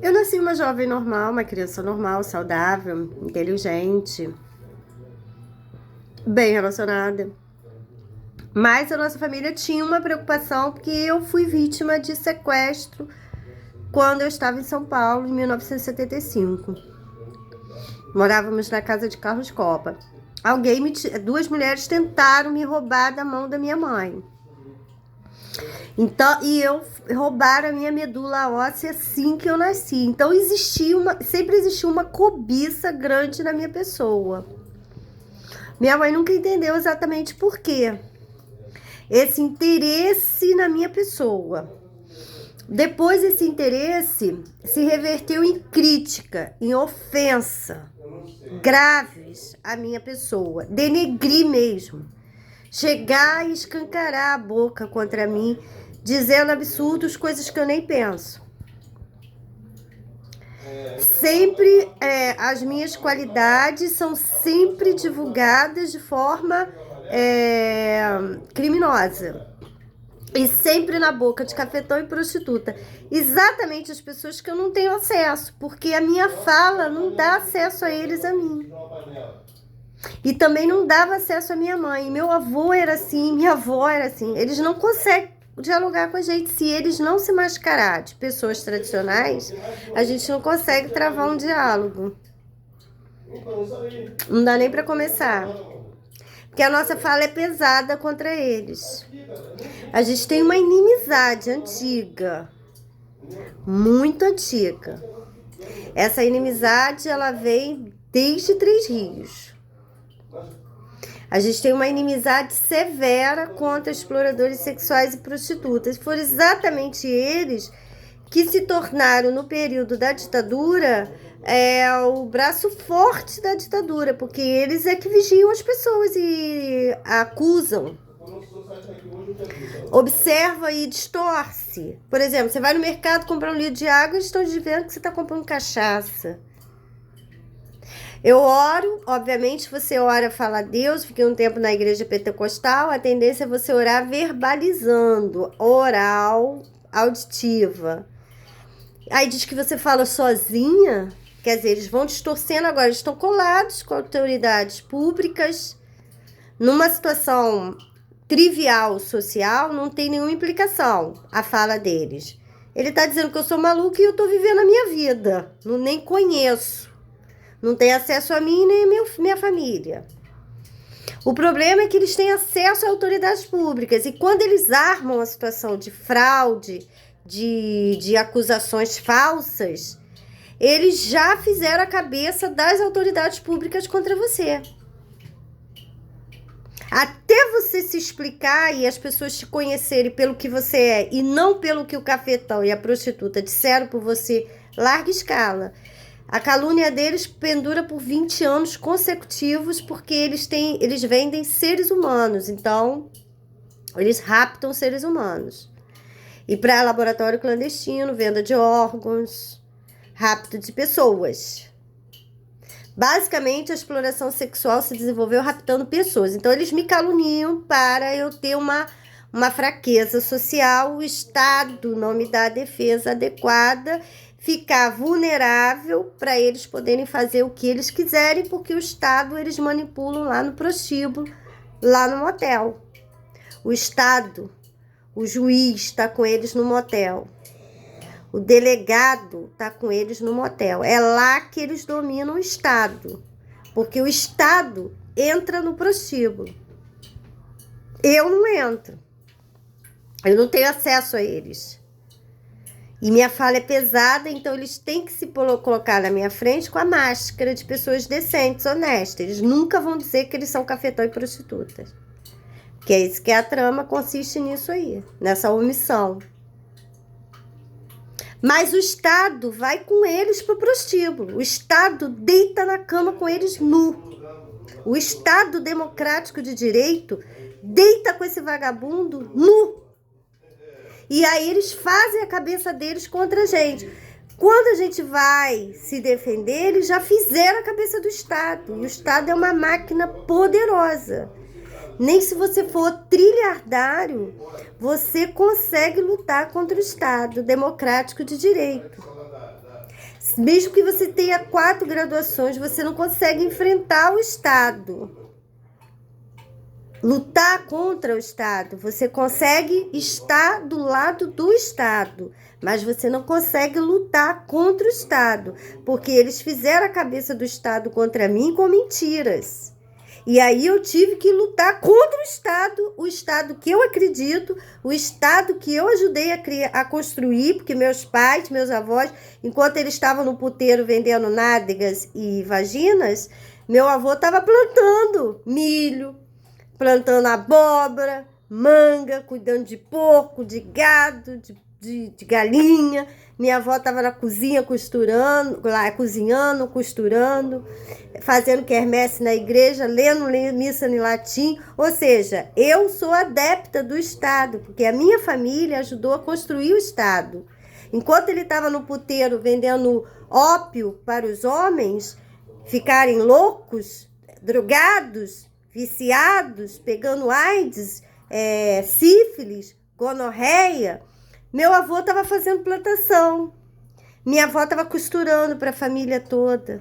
Eu nasci uma jovem normal, uma criança normal, saudável, inteligente, bem relacionada. Mas a nossa família tinha uma preocupação porque eu fui vítima de sequestro quando eu estava em São Paulo, em 1975. Morávamos na casa de Carlos Copa. Duas mulheres tentaram me roubar da mão da minha mãe. Então, roubaram a minha medula óssea assim que eu nasci. Então sempre existiu uma cobiça grande na minha pessoa. Minha mãe nunca entendeu exatamente por quê. Esse interesse na minha pessoa. Depois esse interesse se reverteu em crítica, em ofensa, graves à minha pessoa. Denegrir mesmo. Chegar e escancarar a boca contra mim, dizendo absurdos, coisas que eu nem penso. Sempre as minhas qualidades são sempre divulgadas de forma criminosa. E sempre na boca de cafetão e prostituta. Exatamente as pessoas que eu não tenho acesso, porque a minha fala não dá acesso a eles, a mim. E também não dava acesso à minha mãe. Meu avô era assim, minha avó era assim. Eles não conseguem dialogar com a gente. Se eles não se mascarar de pessoas tradicionais, a gente não consegue travar um diálogo. Não dá nem para começar. Porque a nossa fala é pesada contra eles. A gente tem uma inimizade antiga. Muito antiga. Essa inimizade, ela vem desde Três Rios. A gente tem uma inimizade severa contra exploradores sexuais e prostitutas. Foram exatamente eles que se tornaram, no período da ditadura, o braço forte da ditadura, porque eles é que vigiam as pessoas e acusam. Observa e distorce. Por exemplo, você vai no mercado comprar um litro de água e estão dizendo que você está comprando cachaça. Eu oro, obviamente você ora, fala a Deus, fiquei um tempo na igreja pentecostal, a tendência é você orar verbalizando, oral, auditiva. Aí diz que você fala sozinha, quer dizer, eles vão distorcendo agora, eles estão colados com autoridades públicas, numa situação trivial, social, não tem nenhuma implicação a fala deles. Ele tá dizendo que eu sou maluca e eu tô vivendo a minha vida, nem conheço. Não tem acesso a mim nem minha família. O problema é que eles têm acesso a autoridades públicas. E quando eles armam a situação de fraude, de acusações falsas, eles já fizeram a cabeça das autoridades públicas contra você. Até você se explicar e as pessoas te conhecerem pelo que você é e não pelo que o cafetão e a prostituta disseram por você, larga escala. A calúnia deles pendura por 20 anos consecutivos porque eles vendem seres humanos, então eles raptam seres humanos. E para laboratório clandestino, venda de órgãos, rapto de pessoas. Basicamente, a exploração sexual se desenvolveu raptando pessoas. Então, eles me caluniam para eu ter uma fraqueza social. O Estado não me dá a defesa adequada, ficar vulnerável para eles poderem fazer o que eles quiserem, porque o Estado eles manipulam lá no prostíbulo, lá no motel. O Estado, o juiz está com eles no motel. O delegado está com eles no motel. É lá que eles dominam o Estado. Porque o Estado entra no prostíbulo. Eu não entro. Eu não tenho acesso a eles. E minha fala é pesada, então eles têm que se colocar na minha frente com a máscara de pessoas decentes, honestas. Eles nunca vão dizer que eles são cafetão e prostitutas. Que é isso que a trama consiste nisso aí, nessa omissão. Mas o Estado vai com eles pro prostíbulo. O Estado deita na cama com eles nu. O Estado democrático de direito deita com esse vagabundo nu. E aí eles fazem a cabeça deles contra a gente. Quando a gente vai se defender, eles já fizeram a cabeça do Estado. E o Estado é uma máquina poderosa. Nem se você for trilhardário, você consegue lutar contra o Estado democrático de direito. Mesmo que você tenha 4 graduações, você não consegue enfrentar o Estado. Lutar contra o Estado. Você consegue estar do lado do Estado, mas você não consegue lutar contra o Estado, porque eles fizeram a cabeça do Estado contra mim com mentiras. E aí eu tive que lutar contra o Estado que eu acredito, o Estado que eu ajudei a construir, porque meus pais, meus avós, enquanto eles estavam no puteiro vendendo nádegas e vaginas, meu avô estava plantando milho, plantando abóbora, manga, cuidando de porco, de gado, de galinha. Minha avó estava na cozinha costurando, lá cozinhando, costurando, fazendo quermesse na igreja, lendo missa em latim. Ou seja, eu sou adepta do Estado, porque a minha família ajudou a construir o Estado. Enquanto ele estava no puteiro vendendo ópio para os homens ficarem loucos, drogados, viciados, pegando AIDS, sífilis, gonorreia, meu avô estava fazendo plantação. Minha avó estava costurando para a família toda.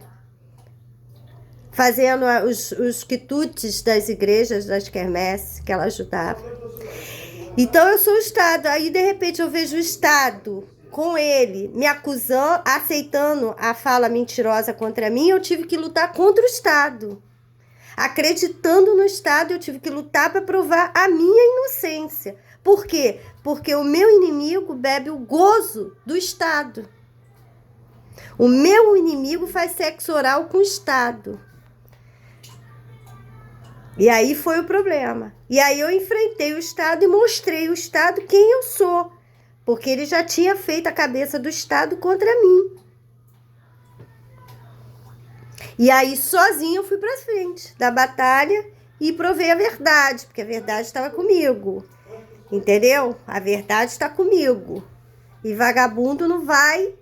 Fazendo os quitutes das igrejas, das quermesses, que ela ajudava. Então, eu sou o Estado. Aí, de repente, eu vejo o Estado com ele me acusando, aceitando a fala mentirosa contra mim. Eu tive que lutar contra o Estado. Acreditando no Estado, eu tive que lutar para provar a minha inocência. Por quê? Porque o meu inimigo bebe o gozo do Estado. O meu inimigo faz sexo oral com o Estado. E aí foi o problema. E aí eu enfrentei o Estado e mostrei ao Estado quem eu sou. Porque ele já tinha feito a cabeça do Estado contra mim. E aí, sozinha, eu fui para frente da batalha e provei a verdade, porque a verdade estava comigo. Entendeu? A verdade está comigo. E vagabundo não vai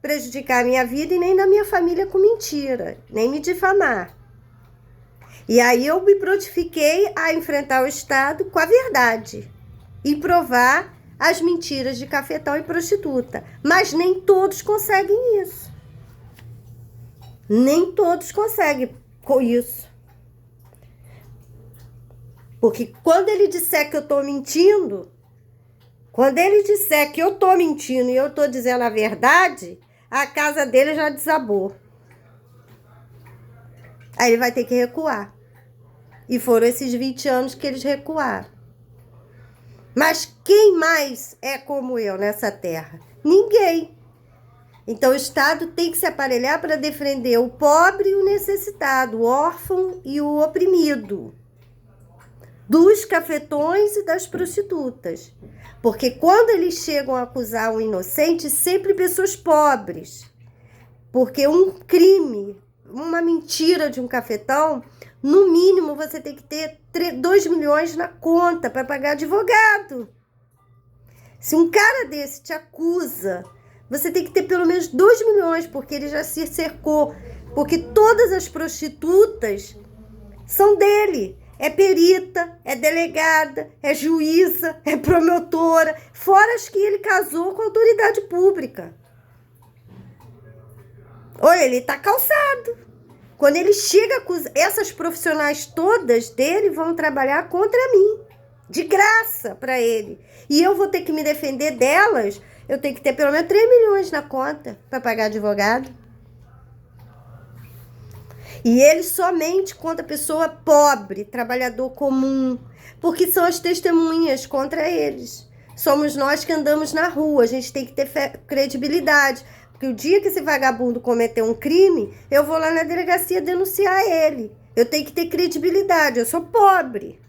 prejudicar a minha vida e nem da minha família com mentira, nem me difamar. E aí eu me prontifiquei a enfrentar o Estado com a verdade e provar as mentiras de cafetão e prostituta. Mas nem todos conseguem isso. Nem todos conseguem com isso. Porque quando ele disser que eu tô mentindo, quando ele disser que eu tô mentindo e eu tô dizendo a verdade, a casa dele já desabou. Aí ele vai ter que recuar. E foram esses 20 anos que eles recuaram. Mas quem mais é como eu nessa terra? Ninguém. Então o Estado tem que se aparelhar para defender o pobre e o necessitado, o órfão e o oprimido, dos cafetões e das prostitutas. Porque quando eles chegam a acusar um inocente, sempre pessoas pobres. Porque um crime, uma mentira de um cafetão, no mínimo você tem que ter 2 milhões na conta para pagar advogado. Se um cara desse te acusa, você tem que ter pelo menos 2 milhões, porque ele já se cercou. Porque todas as prostitutas são dele. É perita, é delegada, é juíza, é promotora. Fora as que ele casou com a autoridade pública. Olha, ele tá calçado. Quando ele chega a acusar, essas profissionais todas dele vão trabalhar contra mim. De graça para ele. E eu vou ter que me defender delas. Eu tenho que ter pelo menos 3 milhões na conta para pagar advogado. E ele somente contra pessoa pobre, trabalhador comum, porque são as testemunhas contra eles. Somos nós que andamos na rua, a gente tem que ter credibilidade. Porque o dia que esse vagabundo cometer um crime, eu vou lá na delegacia denunciar ele. Eu tenho que ter credibilidade, eu sou pobre.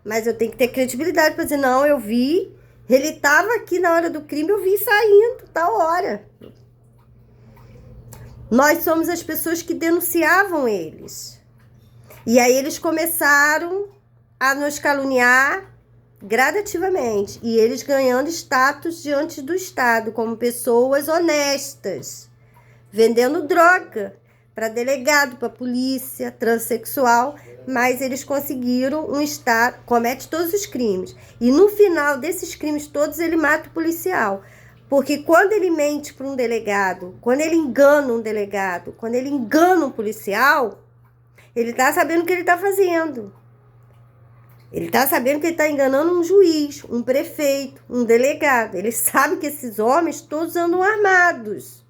Mas eu tenho que ter credibilidade para dizer, não, eu vi, ele estava aqui na hora do crime, eu vi saindo, tal hora. Nós somos as pessoas que denunciavam eles. E aí eles começaram a nos caluniar gradativamente. E eles ganhando status diante do Estado, como pessoas honestas. Vendendo droga para delegado, para polícia, transexual. Mas eles conseguiram um Estado, comete todos os crimes. E no final desses crimes todos, ele mata o policial. Porque quando ele mente para um delegado, quando ele engana um delegado, quando ele engana um policial, ele está sabendo o que ele está fazendo. Ele está sabendo que ele está enganando um juiz, um prefeito, um delegado. Ele sabe que esses homens todos andam armados.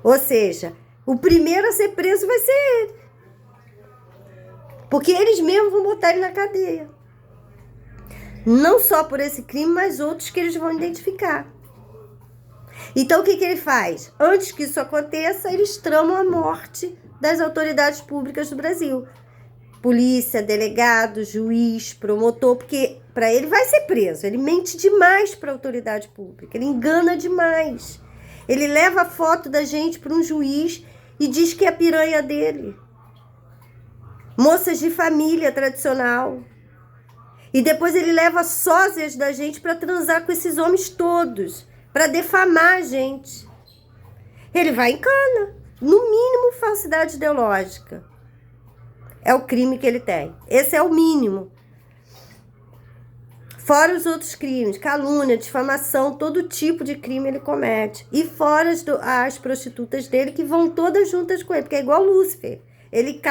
Ou seja, o primeiro a ser preso vai ser ele. Porque eles mesmos vão botar ele na cadeia. Não só por esse crime, mas outros que eles vão identificar. Então, o que ele faz? Antes que isso aconteça, eles tramam a morte das autoridades públicas do Brasil. Polícia, delegado, juiz, promotor, porque para ele vai ser preso. Ele mente demais para a autoridade pública, ele engana demais. Ele leva a foto da gente para um juiz e diz que é a piranha dele. Moças de família tradicional. E depois ele leva sósias da gente para transar com esses homens todos, para defamar a gente. Ele vai em cana. No mínimo, falsidade ideológica. É o crime que ele tem. Esse é o mínimo. Fora os outros crimes, calúnia, difamação, todo tipo de crime ele comete. E fora as prostitutas dele que vão todas juntas com ele, porque é igual Lúcifer. Ele